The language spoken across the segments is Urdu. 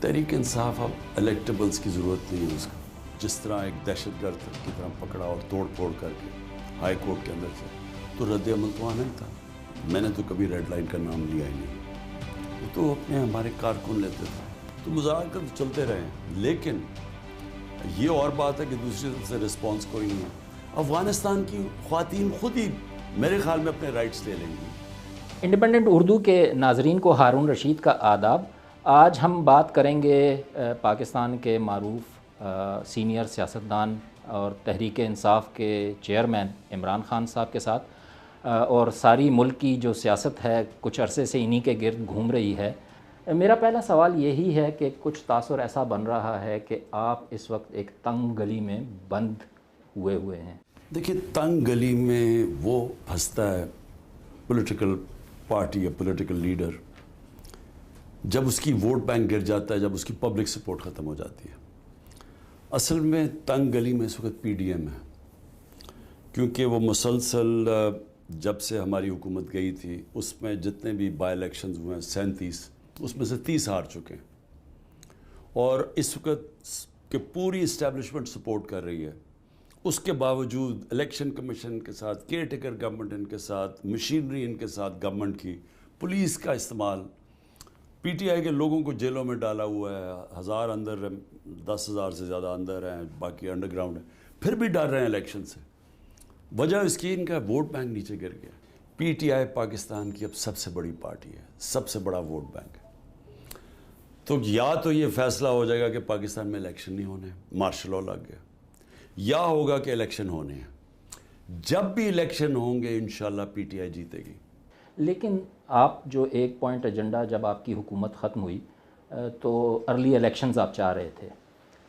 تحریک انصاف اب الیکٹیبلز کی ضرورت نہیں ہے اس کا. جس طرح ایک دہشت گرد کی طرح پکڑا اور توڑ پھوڑ کر کے ہائی کورٹ کے اندر سے, تو رد عمل تو آنا ہی تھا. میں نے تو کبھی ریڈ لائن کا نام لیا ہی نہیں. وہ تو اپنے ہمارے کارکن لیتے تھے, تو مذاکرات تو چلتے رہے ہیں. لیکن یہ اور بات ہے کہ دوسری طرف سے رسپانس کوئی نہیں ہے. افغانستان کی خواتین خود ہی میرے خیال میں اپنے رائٹس لے لیں گی. انڈیپینڈنٹ اردو کے ناظرین کو ہارون رشید کا آداب. آج ہم بات کریں گے پاکستان کے معروف سینئر سیاستدان اور تحریک انصاف کے چیئرمین عمران خان صاحب کے ساتھ, اور ساری ملک کی جو سیاست ہے کچھ عرصے سے انہی کے گرد گھوم رہی ہے. میرا پہلا سوال یہی ہے کہ کچھ تاثر ایسا بن رہا ہے کہ آپ اس وقت ایک تنگ گلی میں بند ہوئے ہیں. دیکھیے, تنگ گلی میں وہ پھنستا ہے پولیٹیکل پارٹی یا پولیٹیکل لیڈر جب اس کی ووٹ بینک گر جاتا ہے, جب اس کی پبلک سپورٹ ختم ہو جاتی ہے. اصل میں تنگ گلی میں اس وقت پی ڈی ایم ہے, کیونکہ وہ مسلسل جب سے ہماری حکومت گئی تھی اس میں جتنے بھی بائی الیکشنز ہوئے ہیں 37, اس میں سے 30 ہار چکے ہیں. اور اس وقت کہ پوری اسٹیبلشمنٹ سپورٹ کر رہی ہے, اس کے باوجود الیکشن کمیشن کے ساتھ, کیئر ٹیکر گورنمنٹ ان کے ساتھ, مشینری ان کے ساتھ گورنمنٹ کی, پولیس کا استعمال, پی ٹی آئی کے لوگوں کو جیلوں میں ڈالا ہوا ہے. 1000 اندر, 10,000 سے زیادہ اندر ہیں, باقی انڈر گراؤنڈ ہیں, پھر بھی ڈر رہے ہیں الیکشن سے. وجہ اس کی ان کا ووٹ بینک نیچے گر گیا. پی ٹی آئی پاکستان کی اب سب سے بڑی پارٹی ہے, سب سے بڑا ووٹ بینک ہے. تو یا تو یہ فیصلہ ہو جائے گا کہ پاکستان میں الیکشن نہیں ہونے, مارشل لاء لگ گیا, یا ہوگا کہ الیکشن ہونے ہیں. جب بھی الیکشن ہوں گے انشاءاللہ پی ٹی آئی جیتے گی. لیکن آپ جو ایک پوائنٹ ایجنڈا, جب آپ کی حکومت ختم ہوئی تو ارلی الیکشنز آپ چاہ رہے تھے,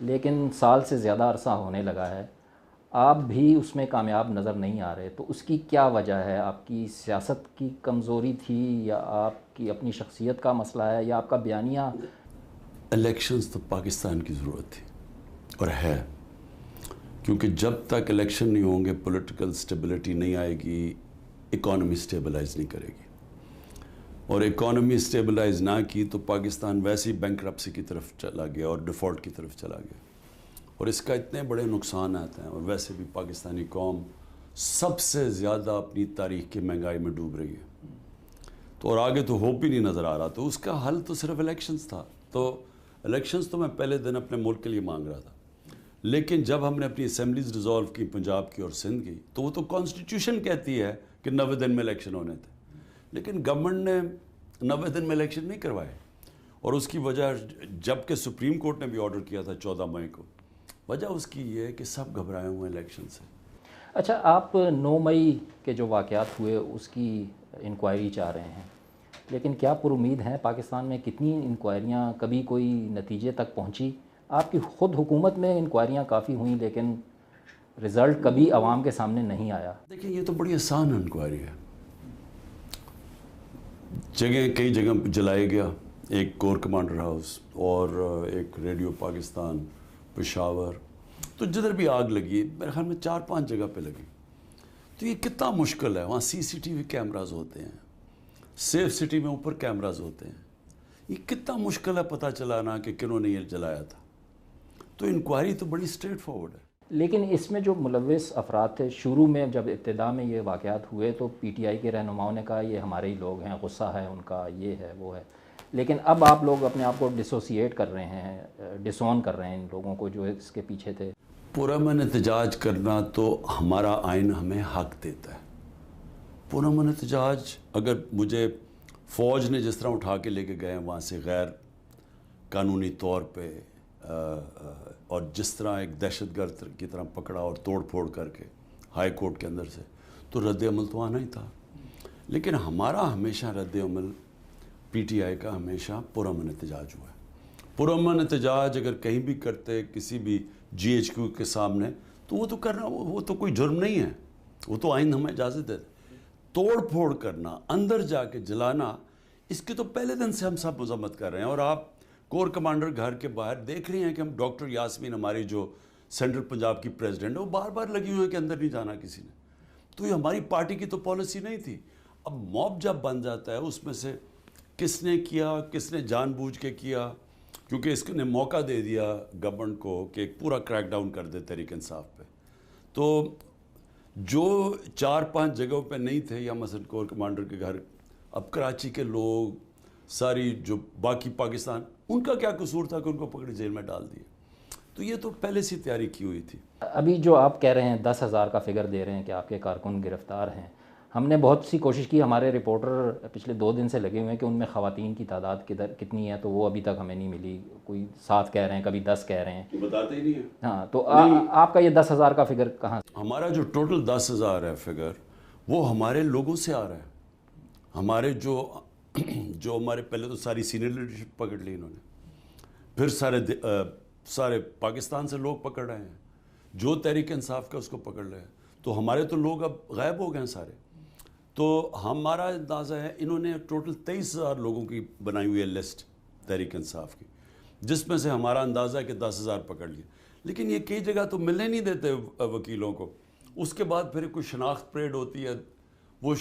لیکن سال سے زیادہ عرصہ ہونے لگا ہے, آپ بھی اس میں کامیاب نظر نہیں آ رہے. تو اس کی کیا وجہ ہے؟ آپ کی سیاست کی کمزوری تھی, یا آپ کی اپنی شخصیت کا مسئلہ ہے, یا آپ کا بیانیہ؟ الیکشنز تو پاکستان کی ضرورت تھی اور ہے, کیونکہ جب تک الیکشن نہیں ہوں گے پولیٹیکل سٹیبلٹی نہیں آئے گی, اکانومی سٹیبلائز نہیں کرے گی. اور اکانومی سٹیبلائز نہ کی تو پاکستان ویسی بینکرپسی کی طرف چلا گیا اور ڈیفالٹ کی طرف چلا گیا. اور اس کا اتنے بڑے نقصانات ہیں, اور ویسے بھی پاکستانی قوم سب سے زیادہ اپنی تاریخ کی مہنگائی میں ڈوب رہی ہے. تو اور آگے تو ہوپ ہی نہیں نظر آ رہا. تو اس کا حل تو صرف الیکشنز تھا. تو الیکشنز تو میں پہلے دن اپنے ملک کے لیے مانگ رہا تھا, لیکن جب ہم نے اپنی اسمبلیز ڈیزالو کی, پنجاب کی اور سندھ کی, تو وہ تو کانسٹیٹیوشن کہتی ہے کہ 90 دن میں الیکشن ہونے تھے, لیکن گورنمنٹ نے 90 دن میں الیکشن نہیں کروائے. اور اس کی وجہ, جب کہ سپریم کورٹ نے بھی آرڈر کیا تھا 14 مئی کو, وجہ اس کی یہ ہے کہ سب گھبرائے ہوئے ہیں الیکشن سے. اچھا, آپ 9 مئی کے جو واقعات ہوئے اس کی انکوائری چاہ رہے ہیں, لیکن کیا پر امید ہیں پاکستان میں؟ کتنی انکوائریاں, کبھی کوئی نتیجے تک پہنچی؟ آپ کی خود حکومت میں انکوائریاں کافی ہوئیں, لیکن رزلٹ کبھی عوام کے سامنے نہیں آیا. دیکھیں, یہ تو بڑی آسان انکوائری ہے. کئی جگہ جلائے گیا, ایک کور کمانڈر ہاؤس اور ایک ریڈیو پاکستان پشاور, تو جدھر بھی آگ لگی میرے خیال میں 4-5 جگہ پہ لگی. تو یہ کتنا مشکل ہے, وہاں سی سی ٹی وی کیمراز ہوتے ہیں, سیف سٹی میں اوپر کیمراز ہوتے ہیں, یہ کتنا مشکل ہے پتہ چلانا کہ کنہوں نے یہ جلایا تھا. تو انکوائری تو بڑی اسٹریٹ فارورڈ ہے. لیکن اس میں جو ملوث افراد تھے, شروع میں جب ابتدا میں یہ واقعات ہوئے تو پی ٹی آئی کے رہنماؤں نے کہا یہ ہمارے ہی لوگ ہیں, غصہ ہے ان کا, یہ ہے وہ ہے. لیکن اب آپ لوگ اپنے آپ کو ڈسوسیٹ کر رہے ہیں, ڈسون کر رہے ہیں ان لوگوں کو جو اس کے پیچھے تھے. پرامن احتجاج کرنا تو ہمارا آئین ہمیں حق دیتا ہے. پرامن احتجاج, اگر مجھے فوج نے جس طرح اٹھا کے لے کے گئے وہاں سے غیر قانونی طور پہ, اور جس طرح ایک دہشت گرد کی طرح پکڑا اور توڑ پھوڑ کر کے ہائی کورٹ کے اندر سے, تو رد عمل تو آنا ہی تھا. لیکن ہمارا ہمیشہ رد عمل, پی ٹی آئی کا ہمیشہ پرامن احتجاج ہوا ہے. پرامن احتجاج اگر کہیں بھی کرتے کسی بھی جی ایچ کیو کے سامنے, تو وہ تو کرنا, وہ تو کوئی جرم نہیں ہے, وہ تو آئین ہمیں اجازت دیتے. توڑ پھوڑ کرنا, اندر جا کے جلانا, اس کے تو پہلے دن سے ہم سب مذمت کر رہے ہیں. اور آپ کور کمانڈر گھر کے باہر دیکھ رہے ہیں کہ ہم ڈاکٹر یاسمین, ہماری جو سینٹرل پنجاب کی پریزیڈنٹ ہے, وہ بار بار لگی ہوئی ہیں کہ اندر نہیں جانا کسی نے. تو یہ ہماری پارٹی کی تو پالیسی نہیں تھی. اب موب جب بن جاتا ہے, اس میں سے کس نے کیا, کس نے جان بوجھ کے کیا, کیونکہ اس نے موقع دے دیا گورنمنٹ کو کہ ایک پورا کریک ڈاؤن کر دے تحریک انصاف پہ. تو جو 4-5 جگہوں پہ نہیں تھے یا مثلا کور کمانڈر کے گھر، اب کراچی کے لوگ ساری جو باقی پاکستان، ان کا کیا قصور تھا کہ ان کو پکڑ جیل میں ڈال دیے؟ تو یہ تو پہلے سے تیاری کی ہوئی تھی. ابھی جو آپ کہہ رہے ہیں 10,000 کا فگر دے رہے ہیں کہ آپ کے کارکن گرفتار ہیں، ہم نے بہت سی کوشش کی، ہمارے رپورٹر پچھلے 2 دن سے لگے ہوئے ہیں کہ ان میں خواتین کی تعداد کتنی ہے، تو وہ ابھی تک ہمیں نہیں ملی. کوئی 7 کہہ رہے ہیں، کبھی 10 کہہ رہے ہیں. بتاتے ہی نہیں ہیں. ہاں، تو آپ کا یہ 10,000 کا فگر کہاں سے؟ ہمارا جو ٹوٹل 10,000 ہے فگر، وہ ہمارے لوگوں سے آ رہا ہے. ہمارے جو ہمارے پہلے تو ساری سینئر لیڈرشپ پکڑ لی انہوں نے، پھر سارے پاکستان سے لوگ پکڑ رہے ہیں، جو تحریک انصاف کا اس کو پکڑ رہے ہیں. تو ہمارے تو لوگ اب غائب ہو گئے ہیں سارے. تو ہمارا اندازہ ہے انہوں نے ٹوٹل 23,000 لوگوں کی بنائی ہوئی ہے لسٹ تحریک انصاف کی، جس میں سے ہمارا اندازہ ہے کہ 10,000 پکڑ لیے. لیکن یہ کئی جگہ تو ملنے نہیں دیتے وکیلوں کو. اس کے بعد پھر کوئی شناخت پریڈ ہوتی ہے، وہ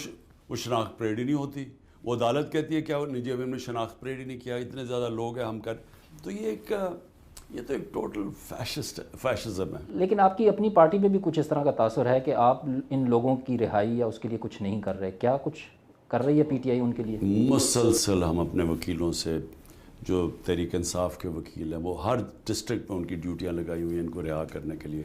شناخت پریڈ ہی نہیں ہوتی. وہ عدالت کہتی ہے کیا نجی ہم نے شناخت پریڈ ہی نہیں کیا، اتنے زیادہ لوگ ہیں ہم کر. تو یہ تو ایک ٹوٹل فیشزم ہے. لیکن آپ کی اپنی پارٹی پہ بھی کچھ اس طرح کا تاثر ہے کہ آپ ان لوگوں کی رہائی یا اس کے لیے کچھ نہیں کر رہے. کیا کچھ کر رہی ہے پی ٹی آئی ان کے لیے؟ مسلسل ہم اپنے وکیلوں سے، جو تحریک انصاف کے وکیل ہیں، وہ ہر ڈسٹرکٹ میں ان کی ڈیوٹیاں لگائی ہوئی ہیں ان کو رہا کرنے کے لیے.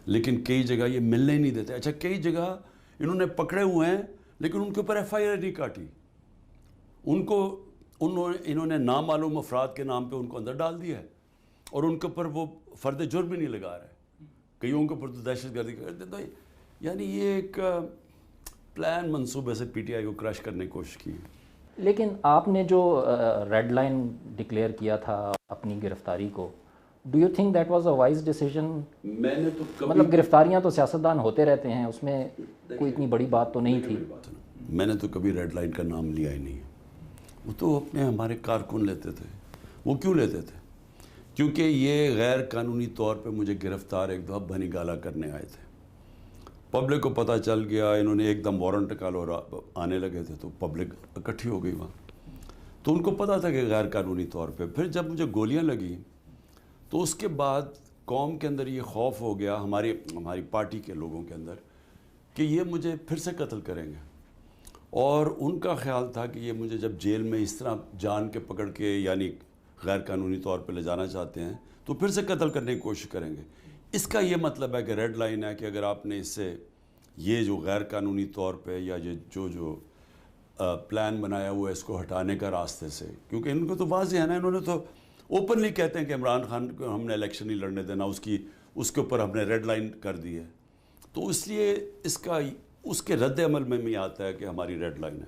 لیکن کئی جگہ یہ ملنے ہی نہیں دیتے. اچھا، کئی جگہ انہوں نے پکڑے ہوئے ہیں لیکن ان کے اوپر FIR نہیں کاٹی. انہوں نے نامعلوم افراد کے نام پہ ان کو اندر ڈال دیا ہے اور ان کے اوپر وہ فرد جرم بھی نہیں لگا رہے. کئیوں کے اوپر تو دہشت گردی کرتے. تو یعنی یہ ایک پلان منصوبے سے پی ٹی آئی کو کرش کرنے کی کوشش کی ہے. لیکن آپ نے جو ریڈ لائن ڈکلیئر کیا تھا اپنی گرفتاری کو، do you think that was a wise decision? میں نے تو مطلب گرفتاریاں تو سیاستدان ہوتے رہتے ہیں، اس میں کوئی اتنی بڑی بات تو نہیں تھی. میں نے تو کبھی ریڈ لائن کا نام لیا ہی نہیں. وہ تو اپنے ہمارے کارکن لیتے تھے. وہ کیوں لیتے تھے؟ کیونکہ یہ غیر قانونی طور پہ مجھے گرفتار ایک دفعہ بنی گالا کرنے آئے تھے. پبلک کو پتہ چل گیا، انہوں نے ایک دم وارنٹ نکالو اور آنے لگے تھے، تو پبلک اکٹھی ہو گئی وہاں. تو ان کو پتہ تھا کہ غیر قانونی طور پہ. پھر جب مجھے گولیاں لگیں تو اس کے بعد قوم کے اندر یہ خوف ہو گیا، ہماری پارٹی کے لوگوں کے اندر، کہ یہ مجھے پھر سے قتل کریں گے. اور ان کا خیال تھا کہ یہ مجھے جب جیل میں اس طرح جان کے پکڑ کے یعنی غیر قانونی طور پہ لے جانا چاہتے ہیں تو پھر سے قتل کرنے کی کوشش کریں گے. اس کا یہ مطلب ہے کہ ریڈ لائن ہے کہ اگر آپ نے اس سے یہ جو غیر قانونی طور پہ یا یہ جو پلان بنایا ہوا ہے اس کو ہٹانے کا راستے سے، کیونکہ ان کو تو واضح ہے نا، انہوں نے تو اوپنلی کہتے ہیں کہ عمران خان کو ہم نے الیکشن نہیں لڑنے دینا، اس کے اوپر ہم نے ریڈ لائن کر دی ہے. تو اس لیے اس کے رد عمل میں بھی آتا ہے کہ ہماری ریڈ لائن ہے.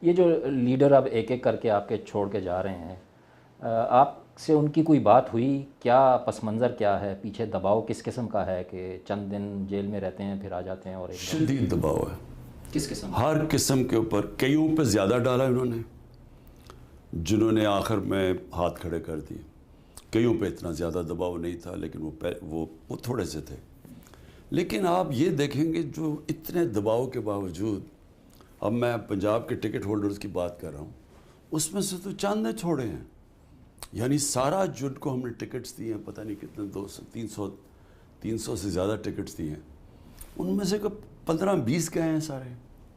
یہ جو لیڈر اب ایک ایک کر کے آپ کے چھوڑ کے جا رہے ہیں، آپ سے ان کی کوئی بات ہوئی؟ کیا پس منظر کیا ہے؟ پیچھے دباؤ کس قسم کا ہے کہ چند دن جیل میں رہتے ہیں پھر آ جاتے ہیں؟ اور شدید دباؤ ہے. کس قسم؟ ہر قسم کے اوپر. کئیوں پہ زیادہ ڈالا انہوں نے، جنہوں نے آخر میں ہاتھ کھڑے کر دیے. کئیوں پہ اتنا زیادہ دباؤ نہیں تھا لیکن وہ تھوڑے سے تھے. لیکن آپ یہ دیکھیں گے جو اتنے دباؤ کے باوجود، اب میں پنجاب کے ٹکٹ ہولڈرز کی بات کر رہا ہوں، اس میں سے تو چاند نے چھوڑے ہیں. یعنی سارا جن کو ہم نے ٹکٹس دیے ہیں، پتہ نہیں کتنے 300 سے زیادہ ٹکٹس دیے ہیں، ان میں سے 15-20 گئے ہیں سارے،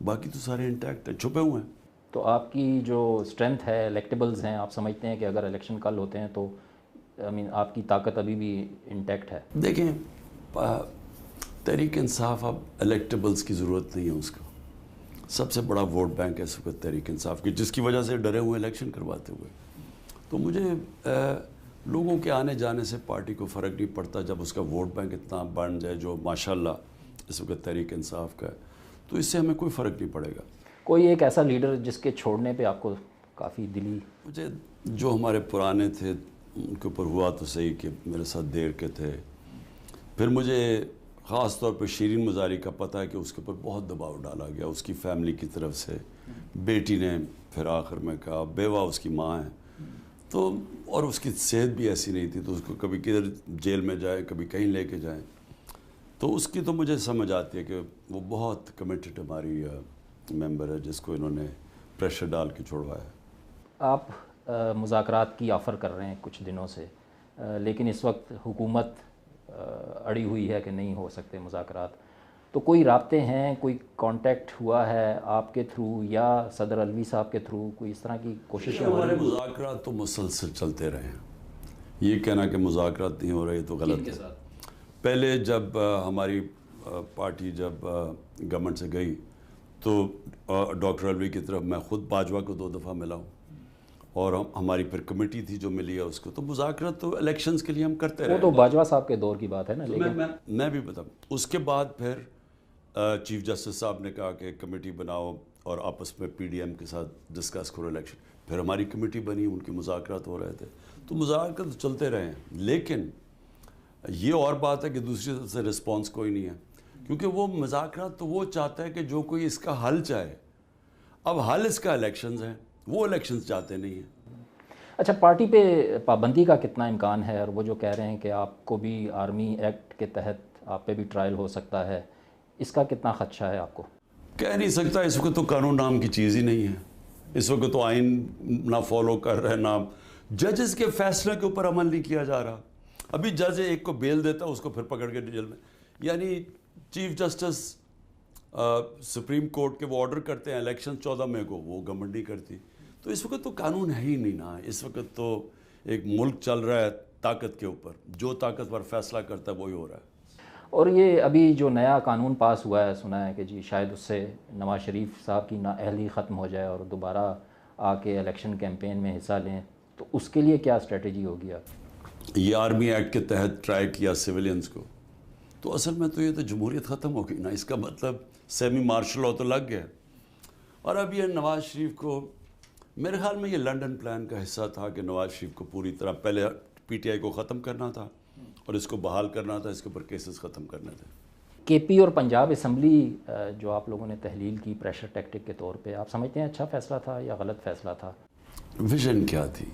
باقی تو سارے انٹیکٹ ہیں، چھپے ہوئے ہیں. تو آپ کی جو اسٹرینتھ ہے، الیکٹیبلز ہیں، آپ سمجھتے ہیں کہ اگر الیکشن کل ہوتے ہیں تو آپ کی طاقت ابھی بھی انٹیکٹ ہے؟ دیکھیں، تحریک انصاف اب الیکٹیبلز کی ضرورت نہیں ہے. اس کو سب سے بڑا ووٹ بینک ہے اس وقت تحریک انصاف کی، جس کی وجہ سے ڈرے ہوئے الیکشن کرواتے ہوئے. تو مجھے لوگوں کے آنے جانے سے پارٹی کو فرق نہیں پڑتا جب اس کا ووٹ بینک اتنا بڑھ جائے جو ماشاءاللہ اس وقت تحریک انصاف کا ہے، تو اس سے ہمیں کوئی فرق نہیں پڑے گا. کوئی ایک ایسا لیڈر جس کے چھوڑنے پہ آپ کو کافی دلی؟ مجھے جو ہمارے پرانے تھے ان کے اوپر ہوا تو صحیح کہ میرے ساتھ دیر کے تھے. پھر مجھے خاص طور پہ شیرین مزاری کا پتہ ہے کہ اس کے اوپر بہت دباؤ ڈالا گیا اس کی فیملی کی طرف سے. بیٹی نے پھر آخر میں کہا، بیوہ اس کی ماں ہے، تو اور اس کی صحت بھی ایسی نہیں تھی، تو اس کو کبھی کدھر جیل میں جائے کبھی کہیں لے کے جائیں. تو اس کی تو مجھے سمجھ آتی ہے کہ وہ بہت کمیٹڈ ہماری ممبر ہے جس کو انہوں نے پریشر ڈال کے چھوڑوایا. آپ مذاکرات کی آفر کر رہے ہیں کچھ دنوں سے، لیکن اس وقت حکومت اڑی ہوئی ہے کہ نہیں ہو سکتے مذاکرات. تو کوئی رابطے ہیں، کوئی کانٹیکٹ ہوا ہے آپ کے تھرو یا صدر علوی صاحب کے تھرو، کوئی اس طرح کی کوششیں ہو رہی ہیں؟ ہمارے مذاکرات تو مسلسل چلتے رہے ہیں. یہ کہنا کہ مذاکرات نہیں ہو رہے تو غلط ہے. پہلے جب ہماری پارٹی جب گورنمنٹ سے گئی تو ڈاکٹر علوی کی طرف میں خود باجوہ کو 2 دفعہ ملا ہوں، اور ہماری پھر کمیٹی تھی جو ملی ہے اس کو. تو مذاکرات تو الیکشنز کے لیے ہم کرتے رہے. وہ تو باجوہ صاحب کے دور کی بات ہے نا. لیکن میں بھی بتاؤں، اس کے بعد پھر چیف جسٹس صاحب نے کہا کہ کمیٹی بناؤ اور آپس میں پی ڈی ایم کے ساتھ ڈسکس کرو الیکشن. پھر ہماری کمیٹی بنی، ان کے مذاکرات ہو رہے تھے. تو مذاکرات تو چلتے رہے ہیں، لیکن یہ اور بات ہے کہ دوسری طرف سے رسپانس کوئی نہیں ہے، کیونکہ وہ مذاکرات تو وہ چاہتا ہے کہ جو کوئی اس کا حل چاہے. اب حل اس کا الیکشنز ہیں، وہ الیکشنز چاہتے نہیں ہیں. اچھا، پارٹی پہ پابندی کا کتنا امکان ہے؟ اور وہ جو کہہ رہے ہیں کہ آپ کو بھی آرمی ایکٹ کے تحت آپ پہ بھی ٹرائل ہو سکتا ہے، اس کا کتنا خدشہ ہے آپ کو؟ کہہ نہیں سکتا. اس وقت تو قانون نام کی چیز ہی نہیں ہے. اس وقت تو آئین نہ فالو کر رہے، نہ ججز کے فیصلے کے اوپر عمل نہیں کیا جا رہا. ابھی جج ایک کو بیل دیتا اس کو پھر پکڑ کے جیل میں. یعنی چیف جسٹس سپریم کورٹ کے وہ آرڈر کرتے ہیں الیکشن 14 مئی کو، وہ گورنمنٹ نہیں کرتی. تو اس وقت تو قانون ہے ہی نہیں نا. اس وقت تو ایک ملک چل رہا ہے طاقت کے اوپر، جو طاقتور فیصلہ کرتا ہے وہی ہو رہا ہے. اور یہ ابھی جو نیا قانون پاس ہوا ہے، سنا ہے کہ جی شاید اس سے نواز شریف صاحب کی نااہلی ختم ہو جائے اور دوبارہ آ کے الیکشن کیمپین میں حصہ لیں، تو اس کے لیے کیا اسٹریٹجی ہوگی آپ؟ یہ آرمی ایکٹ کے تحت ٹرائی کیا سویلینز کو، تو اصل میں تو یہ تو جمہوریت ختم ہو گئی نا. اس کا مطلب سیمی مارشل لاء تو لگ گیا. اور اب یہ نواز شریف کو، میرے خیال میں یہ لنڈن پلان کا حصہ تھا کہ نواز شریف کو پوری طرح پہلے پی ٹی آئی کو ختم کرنا تھا اور اس کو بحال کرنا تھا، اس کے اوپر کیسز ختم کرنے تھے. کے پی اور پنجاب اسمبلی جو آپ لوگوں نے تحلیل کی پریشر ٹیکٹک کے طور پہ، آپ سمجھتے ہیں اچھا فیصلہ تھا یا غلط فیصلہ تھا؟ ویژن کیا تھی؟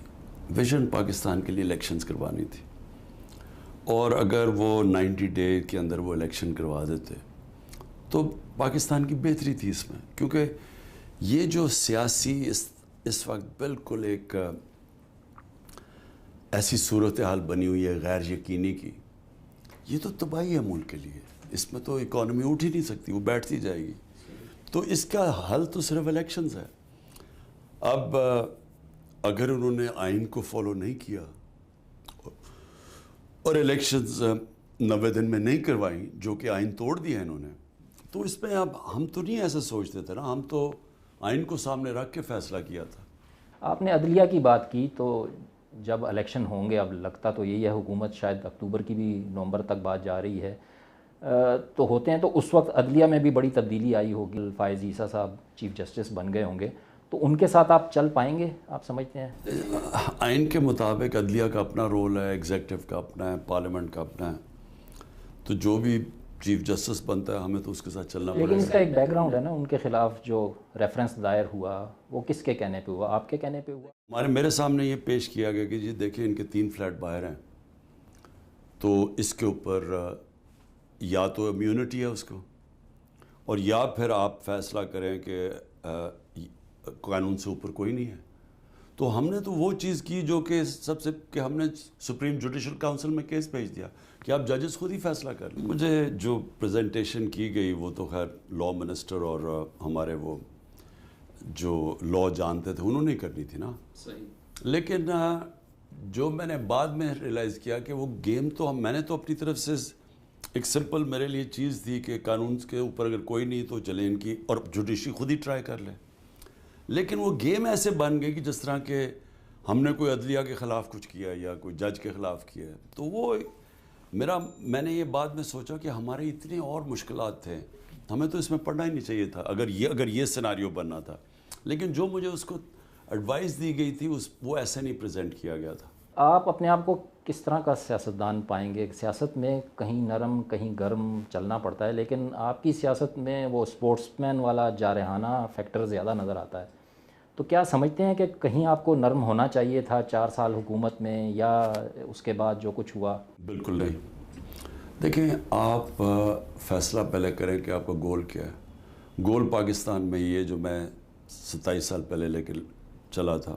ویژن پاکستان کے لیے الیکشنز کروانی تھی، اور اگر وہ 90 ڈے کے اندر وہ الیکشن کروا دیتے تو پاکستان کی بہتری تھی اس میں. کیونکہ یہ جو سیاسی اس وقت بالکل ایک ایسی صورتحال بنی ہوئی ہے غیر یقینی کی، یہ تو تباہی ہے ملک کے لیے. اس میں تو اکانومی اٹھ ہی نہیں سکتی، وہ بیٹھتی جائے گی. تو اس کا حل تو صرف الیکشنز ہے. اب اگر انہوں نے آئین کو فالو نہیں کیا اور الیکشنز 90 دن میں نہیں کروائیں، جو کہ آئین توڑ دیا انہوں نے، تو اس میں اب ہم تو نہیں ایسا سوچتے تھے نا. ہم تو آئین کو سامنے رکھ کے فیصلہ کیا تھا. آپ نے عدلیہ کی بات کی، تو جب الیکشن ہوں گے، اب لگتا تو یہی ہے حکومت شاید اکتوبر کی بھی نومبر تک بات جا رہی ہے، تو ہوتے ہیں تو اس وقت عدلیہ میں بھی بڑی تبدیلی آئی ہوگی. فائز عیسیٰ صاحب چیف جسٹس بن گئے ہوں گے، تو ان کے ساتھ آپ چل پائیں گے، آپ سمجھتے ہیں؟ آئین کے مطابق عدلیہ کا اپنا رول ہے، ایگزیکٹو کا اپنا ہے، پارلیمنٹ کا اپنا ہے. تو جو بھی چیف جسٹس بنتا ہے ہمیں تو اس کے ساتھ چلنا پڑے گا. لیکن اس کا ایک بیک گراؤنڈ ہے نا، ان کے خلاف جو ریفرنس دائر ہوا وہ کس کے کہنے پہ ہوا؟ آپ کے کہنے پہ ہوا؟ میرے سامنے یہ پیش کیا گیا کہ جی دیکھیں ان کے 3 فلیٹ باہر ہیں، تو اس کے اوپر یا تو امیونٹی ہے اس کو، اور یا پھر آپ فیصلہ کریں کہ قانون سے اوپر کوئی نہیں ہے. تو ہم نے تو وہ چیز کی جو کہ سب سے، کہ ہم نے سپریم جوڈیشل کاؤنسل میں کیس بھیج دیا کہ آپ ججز خود ہی فیصلہ کر لیں. مجھے جو پریزنٹیشن کی گئی وہ تو خیر لاء منسٹر اور ہمارے وہ جو لاء جانتے تھے انہوں نے کرنی تھی نا. صحیح. لیکن جو میں نے بعد میں ریئلائز کیا کہ وہ گیم تو میں نے تو اپنی طرف سے ایک سمپل میرے لیے چیز تھی کہ قانون کے اوپر اگر کوئی نہیں تو چلے ان کی، اور جوڈیشری خود ہی ٹرائی کر لے. لیکن وہ گیم ایسے بن گئی کہ جس طرح کہ ہم نے کوئی عدلیہ کے خلاف کچھ کیا یا کوئی جج کے خلاف کیا ہے. تو وہ میں نے یہ بعد میں سوچا کہ ہمارے اتنے اور مشکلات تھے، ہمیں تو اس میں پڑھنا ہی نہیں چاہیے تھا اگر یہ سیناریو بننا تھا. لیکن جو مجھے اس کو ایڈوائز دی گئی تھی وہ ایسے نہیں پریزنٹ کیا گیا تھا. آپ اپنے آپ کو کس طرح کا سیاستدان پائیں گے؟ سیاست میں کہیں نرم کہیں گرم چلنا پڑتا ہے، لیکن آپ کی سیاست میں وہ اسپورٹس مین والا جارحانہ فیکٹر زیادہ نظر آتا ہے. تو کیا سمجھتے ہیں کہ کہیں آپ کو نرم ہونا چاہیے تھا 4 سال حکومت میں، یا اس کے بعد جو کچھ ہوا؟ بالکل نہیں. دیکھیں، آپ فیصلہ پہلے کریں کہ آپ کا گول کیا ہے. گول پاکستان میں یہ جو میں 27 سال پہلے لے کے چلا تھا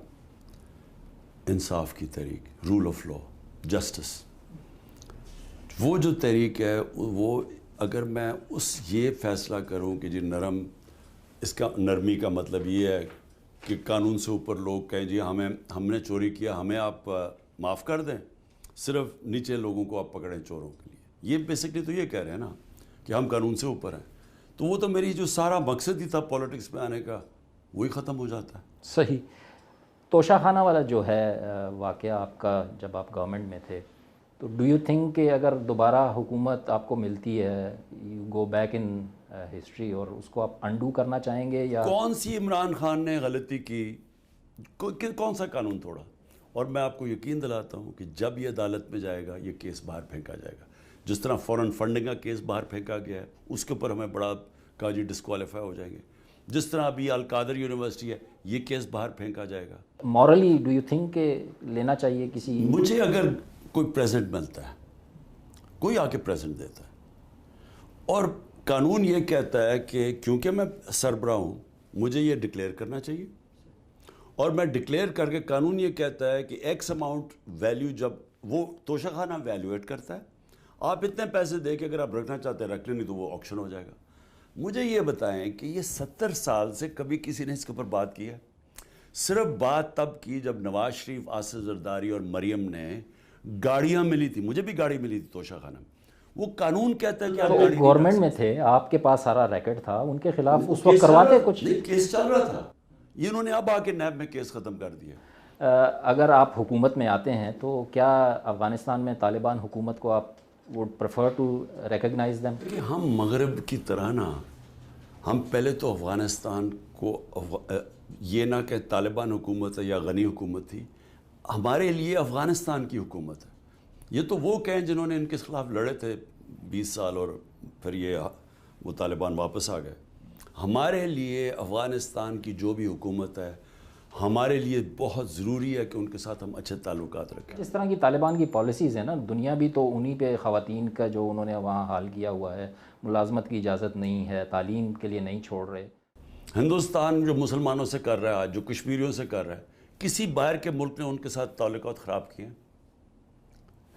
انصاف کی تحریک، رول آف لا، جسٹس، وہ جو تحریک ہے وہ اگر میں یہ فیصلہ کروں کہ جی اس کا نرمی کا مطلب یہ ہے کہ قانون سے اوپر لوگ کہیں جی ہم نے چوری کیا، ہمیں آپ معاف کر دیں، صرف نیچے لوگوں کو آپ پکڑیں چوروں کے لیے، یہ بیسکلی تو یہ کہہ رہے ہیں نا کہ ہم قانون سے اوپر ہیں، تو وہ تو میری جو سارا مقصد ہی تھا پولیٹکس میں آنے کا وہی ختم ہو جاتا ہے۔ صحیح۔ توشہ خانہ والا جو ہے واقعہ آپ کا جب آپ گورنمنٹ میں تھے، تو ڈو یو تھنک کہ اگر دوبارہ حکومت آپ کو ملتی ہے، you go back in history اور اس کو آپ انڈو کرنا چاہیں گے، یا کون سی عمران خان نے غلطی کی، کون سا قانون توڑا؟ اور میں آپ کو یقین دلاتا ہوں کہ جب یہ عدالت میں جائے گا یہ کیس باہر پھینکا جائے گا، جس طرح فورن فنڈنگ کا کیس باہر پھینکا گیا ہے اس کے اوپر ہمیں بڑا کہا جی ڈسکوالیفائی ہو جائیں گے، جس طرح ابھی القادر یونیورسٹی ہے یہ کیس باہر پھینکا جائے گا۔ مورلی ڈو یو تھنک کہ لینا چاہیے کسی؟ مجھے اگر کوئی پریزنٹ ملتا ہے، کوئی آ کے پریزنٹ دیتا ہے، اور قانون یہ کہتا ہے کہ کیونکہ میں سربراہ ہوں مجھے یہ ڈکلیئر کرنا چاہیے، اور میں ڈکلیئر کر کے قانون یہ کہتا ہے کہ ایکس اماؤنٹ ویلیو، جب وہ توشہ خانہ ویلیویٹ کرتا ہے، آپ اتنے پیسے دے کے اگر آپ رکھنا چاہتے ہیں رکھ لیں، نہیں تو وہ آکشن ہو جائے گا۔ مجھے یہ بتائیں کہ یہ 70 سال سے کبھی کسی نے اس کے اوپر بات کی ہے؟ صرف بات تب کی جب نواز شریف، آصف زرداری اور مریم نے گاڑیاں ملی تھی، مجھے بھی گاڑی ملی تھی توشہ خانہ میں، وہ قانون کہتا ہے کہ آپ گاڑی نہیں گورنمنٹ میں تھے، آپ کے پاس سارا ریکٹ تھا، ان کے خلاف اس وقت کرواتے کچھ؟ نہیں، کیس چل رہا تھا، یہ انہوں نے اب آ کے نیب میں کیس ختم کر دیا۔ اگر آپ حکومت میں آتے ہیں تو کیا افغانستان میں طالبان حکومت کو آپ would prefer to recognize them؟ کہ ہم مغرب کی طرح نا، ہم پہلے تو افغانستان کو یہ نہ کہ طالبان حکومت ہے یا غنی حکومت تھی، ہمارے لیے افغانستان کی حکومت ہے۔ یہ تو وہ کہیں جنہوں نے ان کے خلاف لڑے تھے 20 سال اور پھر وہ طالبان واپس آ گئے۔ ہمارے لیے افغانستان کی جو بھی حکومت ہے ہمارے لیے بہت ضروری ہے کہ ان کے ساتھ ہم اچھے تعلقات رکھیں۔ جس طرح کی طالبان کی پالیسیز ہیں نا، دنیا بھی تو انہی پہ خواتین کا جو انہوں نے وہاں حال کیا ہوا ہے، ملازمت کی اجازت نہیں ہے، تعلیم کے لیے نہیں چھوڑ رہے۔ ہندوستان جو مسلمانوں سے کر رہا ہے آج، جو کشمیریوں سے کر رہا ہے، کسی باہر کے ملک نے ان کے ساتھ تعلقات خراب کیے ہیں؟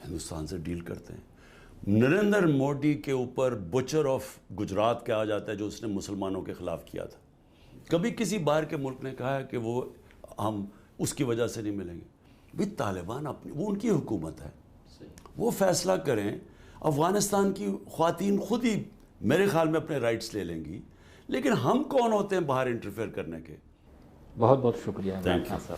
ہندوستان سے ڈیل کرتے ہیں۔ نریندر مودی کے اوپر بچر آف گجرات کہا جاتا ہے جو اس نے مسلمانوں کے خلاف کیا تھا، کبھی کسی باہر کے ملک نے کہا ہے کہ وہ ہم اس کی وجہ سے نہیں ملیں گے؟ بھی طالبان وہ ان کی حکومت ہے، وہ فیصلہ کریں۔ افغانستان کی خواتین خود ہی میرے خیال میں اپنے رائٹس لے لیں گی، لیکن ہم کون ہوتے ہیں باہر انٹرفیئر کرنے کے؟ بہت بہت شکریہ۔ Thank you.